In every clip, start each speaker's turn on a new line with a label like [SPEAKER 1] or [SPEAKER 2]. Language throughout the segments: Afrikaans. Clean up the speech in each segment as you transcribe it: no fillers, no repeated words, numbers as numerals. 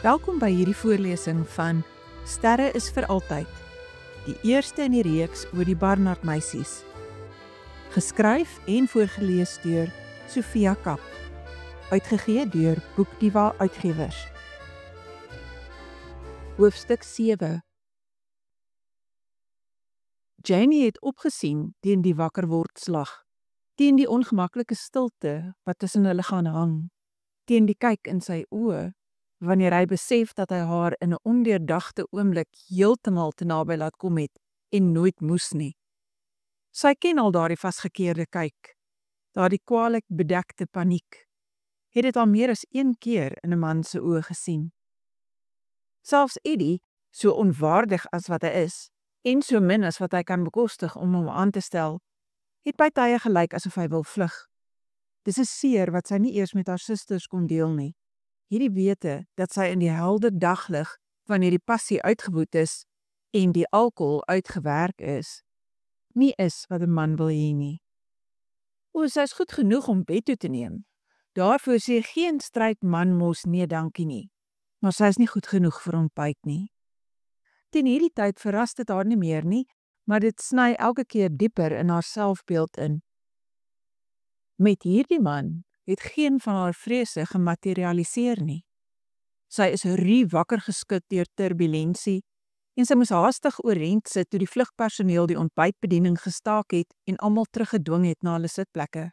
[SPEAKER 1] Welkom by hierdie voorlesing van Sterre is vir altyd, die eerste in die reeks oor die Barnard meisies. Geskryf en voorgelees deur Sofia Kap, uitgegee deur Boekdiva Uitgewers. Hoofstuk 7. Janie het opgesien teen die wakkerwordslag, teen die ongemaklike stilte wat tussen hulle gaan hang, teen die kyk in sy oë, wanneer hy besef dat hy haar in 'n ondeurdagte oomblik heeltemal te naby laat kom het en nooit moes nie. Sy ken al daardie vasgekeerde kyk, daardie kwaadlik bedekte paniek, het dit al meer as een keer in 'n man se oë gesien. Selfs Eddie, so onwaardig as wat hy is, en so min as wat hy kan bekostig om hom aan te stel, het by tye gelyk asof hy wil vlug. Dis 'n seer wat sy nie eers met haar susters kon deel nie. Hierdie wete dat sy in die helder daglig, wanneer die passie uitgeboet is en die alkohol uitgewerk is, nie is wat 'n man wil hê nie. Sy is goed genoeg om bed toe te neem. Daarvoor sê geen stryd man mos nee dankie nie. Maar sy is nie goed genoeg vir ontbyt nie. Teen hierdie tyd verras dit haar nie meer nie, maar dit sny elke keer dieper in haar selfbeeld in. Met hierdie man het geen van haar vrese gematerialiseer nie. Sy is wakker geskud deur turbulensie en sy moes haastig oorent sit toe die vlugpersoneel die ontbytbediening gestaak het en almal teruggedwing het na hulle sitplekke.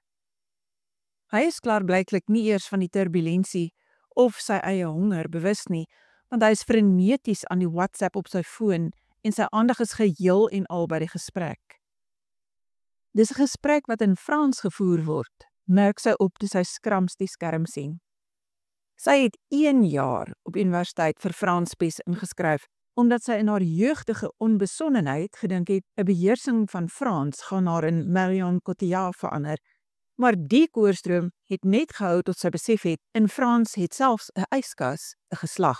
[SPEAKER 1] Hy is klaarblyklik nie eers van die turbulensie of sy eie honger bewus nie, want hy is freneties aan die WhatsApp op sy foon en sy aandag is geheel en al by die gesprek. Dis 'n gesprek wat in Frans gevoer word, merk sy op toe sy skrams die skerm sien. Sy het 1 jaar op universiteit vir Franspes ingeskryf, omdat sy in haar jeugdige onbesonnenheid gedink het 'n beheersing van Frans gaan haar in Marion Cotillard verander, maar die koorstroom het net gehou tot sy besef het, in Frans het selfs 'n yskas 'n geslag.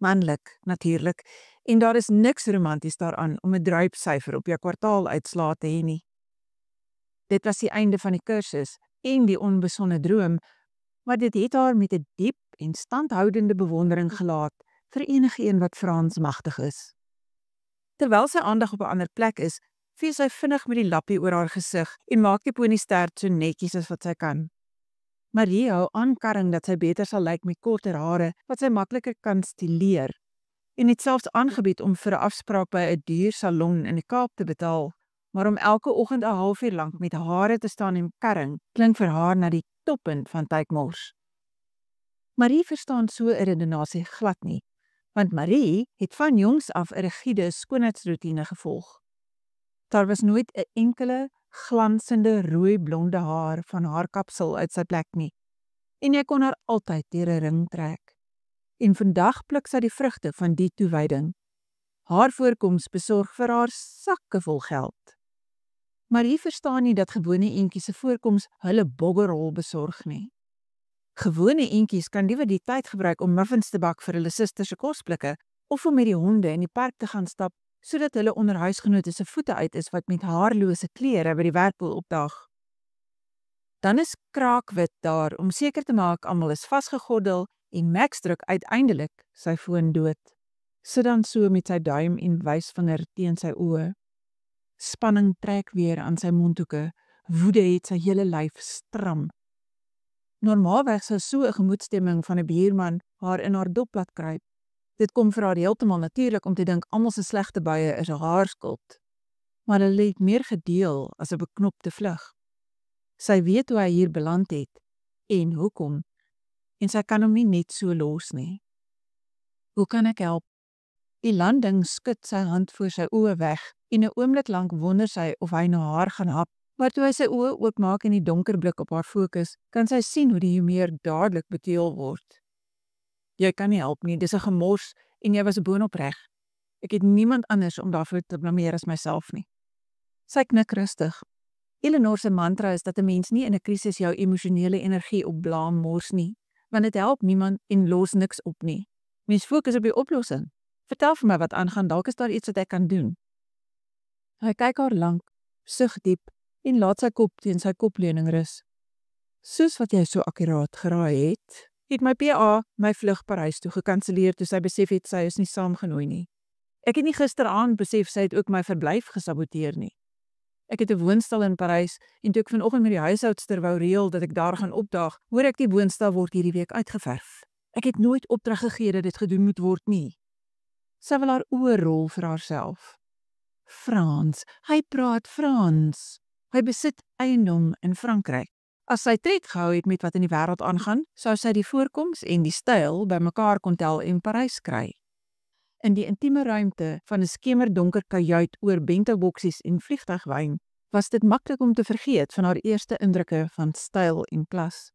[SPEAKER 1] Manlik, natuurlik, en daar is niks romanties daaraan om 'n druipsyfer op jou kwartaaluitslae te hê nie. Dit was die einde van die kursus en die onbesonne droom, maar dit het haar met 'n diep en standhoudende bewondering gelaat vir enigeen wat Frans magtig is. Terwyl sy aandag op 'n ander plek is, vee sy vinnig met die lappie oor haar gesig en maak die poniestert so netjies as wat sy kan. Marie hou aankarring dat sy beter sal lyk met korter hare, wat sy makliker kan stileer, en het selfs aangebied om vir 'n afspraak by 'n duur salon in die Kaap te betaal, maar om elke oggend 'n halfuur lank met hare te staan en karring, klink vir haar na die toppunt van tydmors. Marie verstaan so 'n redenasie glad nie, want Marie het van jongs af 'n rigiede skoonheidsroetine gevolg. Daar was nooit 'n enkele glansende rooi blonde haar van haar kapsel uit sy plek nie, en jy kon haar altyd deur 'n ring trek. En vandag pluk sy die vrugte van die toewyding. Haar voorkoms besorg vir haar sakke vol geld. Marie verstaan nie dat gewone eentjies se voorkoms hulle boggerrol besorg nie. Gewone eentjies kan liewer die tyd gebruik om muffins te bak vir hulle suster se kosblikke, of om met die honde in die park te gaan stap, sodat hulle onder huisgenote se voete uit is wat met haarlose klere by die werkpoel opdaag. Dan is kraakwit daar om seker te maak almal is vasgegoddel en Max druk uiteindelik sy foon dood. Sit dan so met sy duim en wysvinger teen sy oë. Spanning trek weer aan sy mondhoeke, woede het sy hele lyf stram. Normaalweg sou so 'n gemoedstemming van 'n buurman haar in haar dop laat kruip. Dit kom vir haar heeltemal natuurlik om te dink almal se slegte buie is haar skuld. Maar hulle het meer gedeel as 'n beknopte vlug. Sy weet hoe hy hier beland het, en hoekom, en sy kan hom nie net so los nie. Hoe kan ek help? Die landing skud sy hand voor sy oë weg, en 'n oomblik lank wonder sy of hy na haar gaan hap, maar toe hy sy oë oopmaak en die donker blik op haar fokus, kan sy sien hoe die humeur dadelik beteel word. Jy kan nie help nie, dis 'n gemors en jy was boonop reg. Ek het niemand anders om daarvoor te blameer as myself nie. Sy knik rustig. Eleanor se mantra is dat 'n mens nie in 'n krisis jou emosionele energie op blaam mors nie, want dit help niemand en los niks op nie. Mens fokus op die oplossing. Vertel vir my wat aangaan, dalk is daar iets wat ek kan doen. Hy kyk haar lank, sug diep en laat sy kop teen sy kopleuning rus. Soos wat jy so akkuraat geraai het, Het my PA my vlug Parys toe gekanselleer toe sy besef het sy is nie saamgenooi nie. Ek het nie gisteraand besef sy het ook my verblyf gesaboteer nie. Ek het 'n woonstel in Parys en toe ek vanoggend met die huishoudster wou reël dat ek daar gaan opdaag, hoor ek die woonstel word hierdie week uitgeverf. Ek het nooit opdrag gegee dat dit gedoen moet word nie. Sy wil haar oë rol vir haarself. Frans, hy praat Frans. Hy besit eiendom in Frankryk. As sy tred gehou het met wat in die wêreld aangaan, sou sy die voorkoms en die styl bymekaar kon tel en Parys kry. In die intieme ruimte van 'n skemerdonker kajuit oor bentoboksies en vliegtuigwyn, was dit maklik om te vergeet van haar eerste indrukke van styl en klas.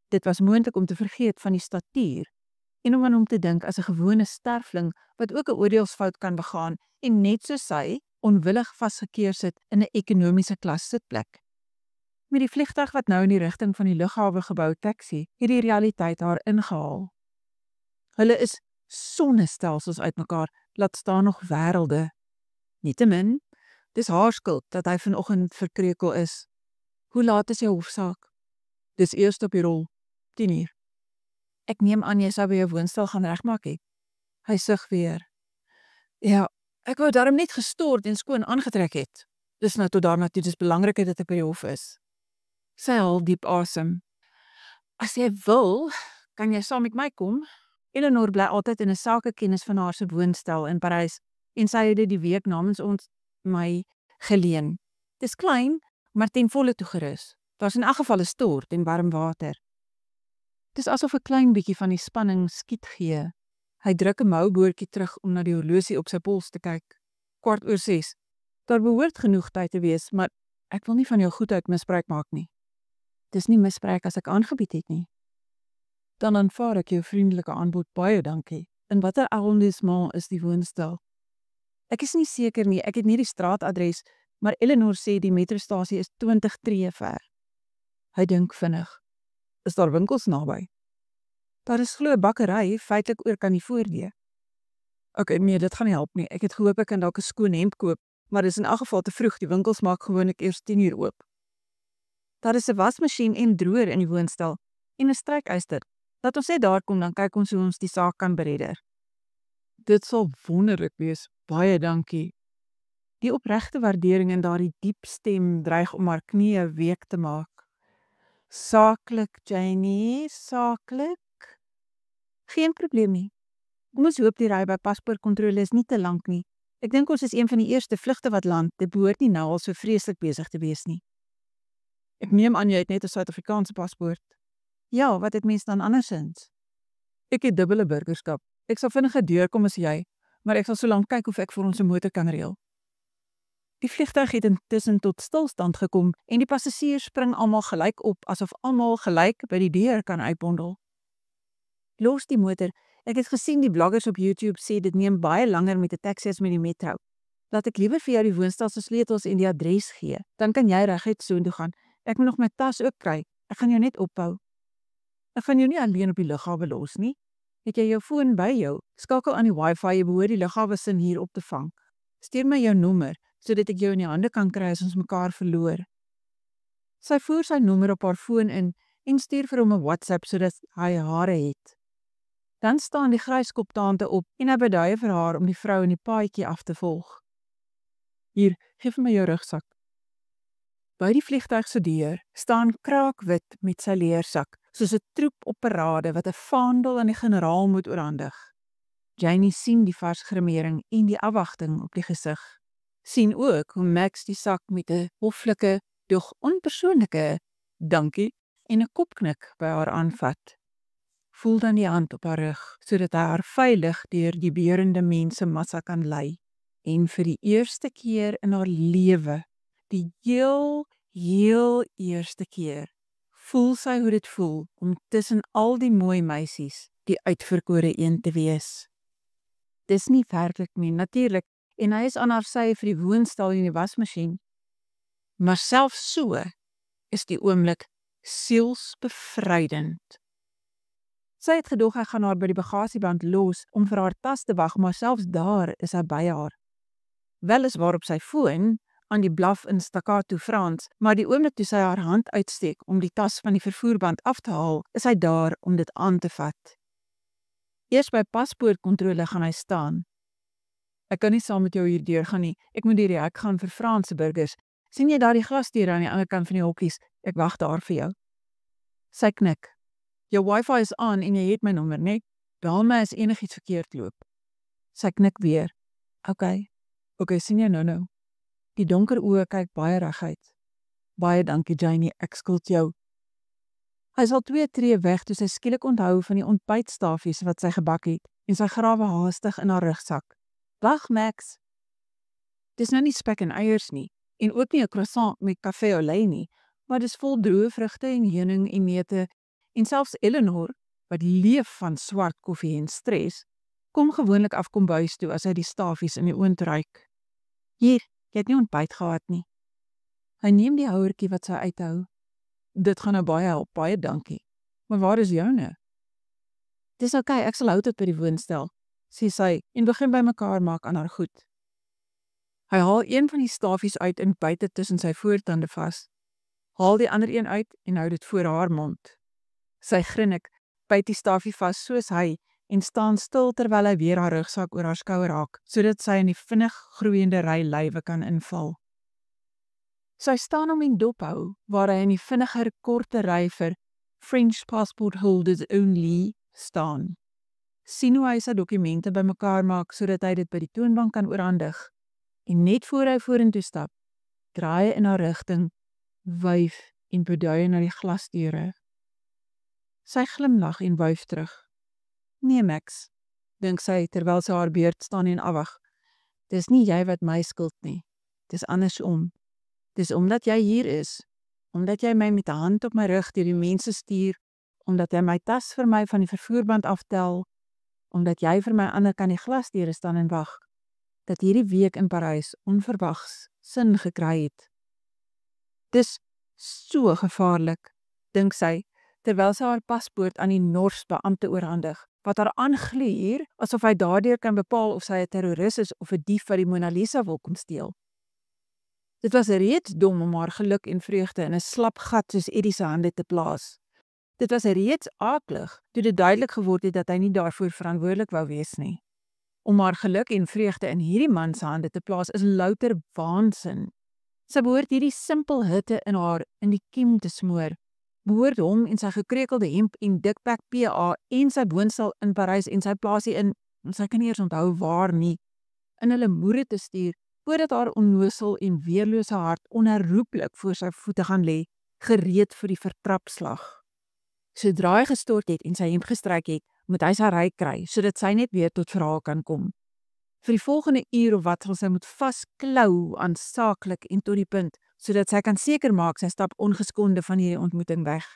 [SPEAKER 1] Dit was moontlik om te vergeet van die statuur en om aan hom te dink as 'n gewone sterfling wat ook 'n oordeelsfout kan begaan en net soos sy onwillig vasgekeer sit in 'n ekonomiese klas sitplek. Met die vliegtuig wat nou in die rigting van die lughawe gebou taxi, het die realiteit haar ingehaal. Hulle is sonnestelsels uitmekaar, laat staan nog wêrelde. Nietemin, dis haar skuld dat hy vanoggend verkreukel is. Hoe laat is jou hofsaak? Dis eers op die rol, 10:00. Ek neem aan jy sou by jou woonstel gaan regmaak het. Hy sug weer. Ja, ek wou daarom net gestort en skoon aangetrek het. Dis nou tot daarna toe, dis belangriker dat ek by die hof is. Sy haal diep asem. As jy wil, kan jy saam met my kom. Eleanor bly altyd in 'n sakekennis van haar se woonstel in Parys en sy het dit die week namens ons my geleen. Dis klein, maar ten volle toegerus. Daar's in elk geval 'n stort en warm water. Dis asof 'n klein bietjie van die spanning skiet gee. Hy druk 'n mouboortjie terug om na die horlosie op sy pols te kyk. 6:15. Daar behoort genoeg tyd te wees, maar ek wil nie van jou goedheid misbruik maak nie. Dis nie misbruik as ek aangebied het nie. Dan aanvaar ek jou vriendelike aanbod, baie dankie. In watter arrondissement is die woonstel? Ek is nie seker nie, ek het nie die straatadres, maar Eleanor sê die metrostasie is 20 tree ver. Hy dink vinnig. Is daar winkels naby? Daar is glo 'n bakkery, feitelik oor kan die voordeur. Okay, nee, dit gaan nie help nie. Ek het gehoop ek kan dalk 'n skoon hemp koop, maar dis in elk geval te vroeg, die winkels maak gewoonlik eers 10:00 oop. Daar is 'n wasmasjien en droër in die woonstel en 'n strykyster. Laat ons net daar kom, dan kyk ons hoe ons die saak kan beredder. Dit sal wonderlik wees, baie dankie. Die opregte waardering in daardie diep stem dreig om haar knieë week te maak. Saaklik, Janie, saaklik. Geen probleem nie. Kom ons hoop die ry by paspoortkontrole is nie te lank nie. Ek dink ons is een van die eerste vlugte wat land, dit behoort nie nou al so vreeslik besig te wees nie. Ek neem aan jy het net 'n Suid-Afrikaanse paspoort. Ja, wat het mens dan andersins? Ek het dubbele burgerskap. Ek sal vinniger deurkom as jy, maar ek sal so lank kyk of ek vir ons 'n motor kan reël. Die vliegtuig het intussen tot stilstand gekom en die passasiers spring almal gelyk op asof almal gelyk by die deur kan uitbondel. Los die motor. Ek het gesien die bloggers op YouTube sê dit neem baie langer met 'n taxi as met die metro. Laat ek liewer vir jou die woonstel se sleutels en die adres gee. Dan kan jy reguit soontoe gaan. Ek moet nog my tas ook kry. Ek gaan jou net ophou. Ek gaan jou nie alleen op die lughawe los nie. Het jy jou foon by jou? Skakel aan die wifi, jy behoort die lughawe sin hier op te vang. Stuur my jou nommer, sodat ek jou in die hande kan kry as ons mekaar verloor. Sy voer sy nommer op haar foon in en stuur vir hom 'n WhatsApp sodat hy hare het. Dan staan die gryskoptaante op en hy beduie vir haar om die vrou in die paadjie af te volg. Hier, geef my jou rugsak. By die vliegtuig se deur staan kraakwit met sy leersak, soos 'n troep op parade wat 'n vaandel aan die generaal moet oorhandig. Janie sien die vars grimering en die afwagting op die gesig. Sien ook hoe Max die sak met 'n hoflike, dog onpersoonlike dankie en 'n kopknik by haar aanvat. Voel dan die hand op haar rug, sodat hy haar veilig deur die beurende mense massa kan lei. En vir die eerste keer in haar lewe, die heel eerste keer, voel sy hoe dit voel om tussen al die mooi meisies die uitverkore een te wees. Dis nie werklik nie, natuurlik, en hy is aan haar sy vir die woonstel en die wasmasjien. Maar selfs so is die oomblik sielsbevrydend. Sy het gedog hy gaan haar by die bagasieband los om vir haar tas te wag, maar selfs daar is hy by haar. Weliswaar op sy foon, aan die blaf in staccato Frans, maar die oomblik toe sy haar hand uitsteek om die tas van die vervoerband af te haal, is hy daar om dit aan te vat. Eers by paspoortkontrole gaan hy staan. Ek kan nie saam met jou hier deurgaan nie, ek moet deur die hek gaan vir Franse burgers. Sien jy daar die glasdeure aan die ander kant van die hokkies? Ek wag daar vir jou. Sy knik. Jou wifi is aan en jy het my nommer, nee? Bel my as enigiets verkeerd loop. Sy knik weer. Ok, sien jy nou. Die donker oë kyk baie reguit. Baie dankie Janie, ek skuld jou. Hy is al 2 tree weg toe sy skielik onthou van die ontbytstafies wat sy gebak het en sy grawe haastig in haar rugsak. Wag Max. Dis nou nie spek en eiers nie en ook nie 'n croissant met café au lait nie, maar dis vol droë vrugte en heuning en neute en selfs Eleanor, wat leef van swart koffie en stres, kom gewoonlik af kombuis toe as hy die stafies in die oond ruik. Hier, jy het nie ontbyt gehad nie. Hy neem die houertjie wat sy uithou. Dit gaan nou baie help, baie dankie. Maar waar is joune? Dis okay, ek sal hou tot by die woonstel, sê sy en begin by mekaar maak aan haar goed. Hy haal een van die stafies uit en byt dit tussen sy voortande vas. Haal die ander een uit en hou dit voor haar mond. Sy grinnik, byt die stafie vas soos hy en staan stil terwyl hy weer haar rugsak oor haar skouer haak, sodat sy in die vinnig groeiende ry lywe kan inval. Sy staan om en dop hou, waar hy in die vinniger korte ry vir French passport holders only staan. Sien hoe hy sy dokumente bymekaar maak sodat hy dit by die toonbank kan oorhandig. En net voor hy vorentoe stap, draai hy in haar rigting, wuif en beduie na die glasdeure. Sy glimlag en wuif terug. Nee Max, dink sy terwyl sy haar beurt staan en afwag. Dis nie jy wat my skuld nie. Dis andersom. Dis omdat jy hier is, omdat jy my met 'n hand op my rug deur die mense stuur, omdat jy my tas vir my van die vervoerband aftel, omdat jy vir my aan die kant die glasdeure staan en wag, dat hierdie week in Parys onverwags sin gekry het. Dis so gevaarlik, dink sy, terwyl sy haar paspoort aan die Nors beampte oorhandig, wat haar aangluur asof hy daardeur kan bepaal of sy 'n terroris is of 'n dief wat die Mona Lisa wil kom steel. Dit was reeds dom om haar geluk en vreugde in 'n slap gat soos Eddie se hande te plaas. Dit was reeds aaklig toe dit duidelik geword het dat hy nie daarvoor verantwoordelik wou wees nie. Om haar geluk en vreugde in hierdie man se hande te plaas is louter waansin. Sy behoort hierdie simpel hitte in haar in die kiem te smoor, behoort hom en sy gekrekelde hemp en dikpak PA en sy woonstel in Parys en sy plaasie in, sy kan nie eers onthou waar nie, in hulle moere te stuur, voordat haar onnosel en weerlose hart onherroepelik voor sy voete gaan lê, gereed vir die vertrapslag. Sodra hy gestort het en sy hemp gestryk het, moet hy sy ry kry, sodat sy net weer tot verhaal kan kom. Vir die volgende uur of wat sal sy moet vasklou aan saaklik en tot die punt, sodat sy kan seker maak sy stap ongeskonde van hierdie ontmoeting weg.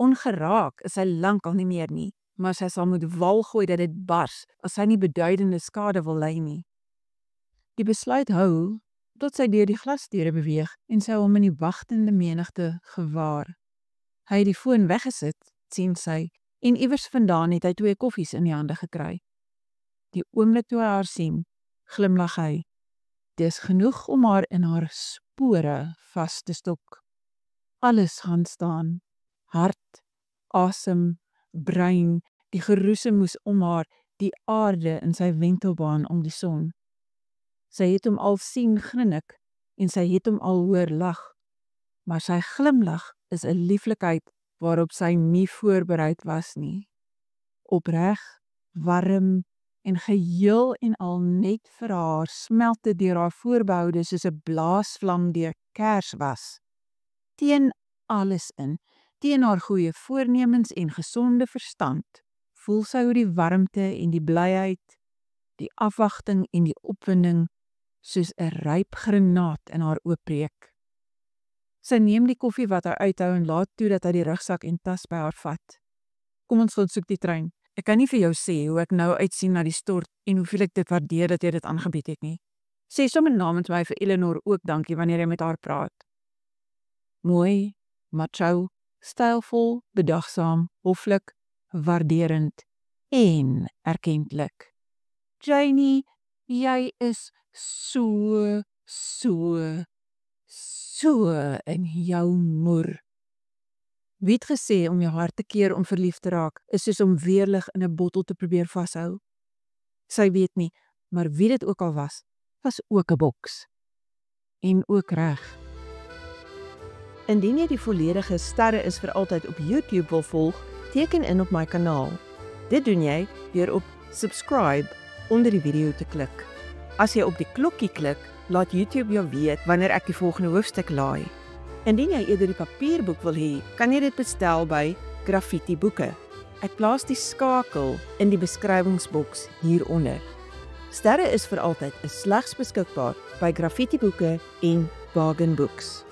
[SPEAKER 1] Ongeraak is sy lankal nie meer nie, maar sy sal moet wal gooi dat dit bars, as sy nie beduidende skade wil ly nie. Die besluit hou, tot sy deur die glasdeure beweeg en sy hom in die wagtende menigte gewaar. Hy het die foon weggesit, sien sy, en iewers vandaan het hy 2 koffies in die hande gekry. Die oomblik toe hy haar sien, glimlag hy. Dis genoeg om haar in haar spore vas te stok. Alles gaan staan. Hart, asem, brein, die geroese moes om haar, die aarde in sy wentelbaan om die son. Sy het hom al sien grinnik en sy het hom al hoor lag. Maar sy glimlag is 'n lieflikheid waarop sy nie voorbereid was nie. Opreg, warm en geheel en al net vir haar smelt dit deur haar voorbehoude soos 'n blaasvlam deur kerswas. Teen alles in, teen haar goeie voornemens en gesonde verstand, voel sy hoe die warmte en die blyheid, die afwagting en die opwinding soos 'n ryp granaat in haar oopbreek. Sy neem die koffie wat hy uithou en laat toe dat hy die rugsak en tas by haar vat. Kom ons gaan soek die trein. Ek kan nie vir jou sê hoe ek nou uitsien na die stort en hoeveel ek dit waardeer dat jy dit aangebied het nie. Sê sommer namens my vir Eleanor ook dankie wanneer jy met haar praat. Mooi, macho, stylvol, bedagsaam, hoflik, waarderend en erkentlik. Janie, jy is so So in jou moer. Wie het gesê om jou hart te keer om verlief te raak, is soos om weerlig in 'n bottel te probeer vashou? Sy weet nie, maar wie dit ook al was ook 'n boks. En ook reg. Indien jy die volledige Sterre is vir altyd op YouTube wil volg, teken in op my kanaal. Dit doen jy deur op subscribe onder die video te klik. As jy op die klokkie klik, laat YouTube jou weet wanneer ek die volgende hoofstuk laai. Indien jy eerder die papierboek wil hê, kan jy dit bestel by Graffiti Boeke. Ek plaas die skakel in die beskrywingsboks hieronder. Sterre is vir altyd is slegs beskikbaar by Graffiti Boeke en Bargain Books.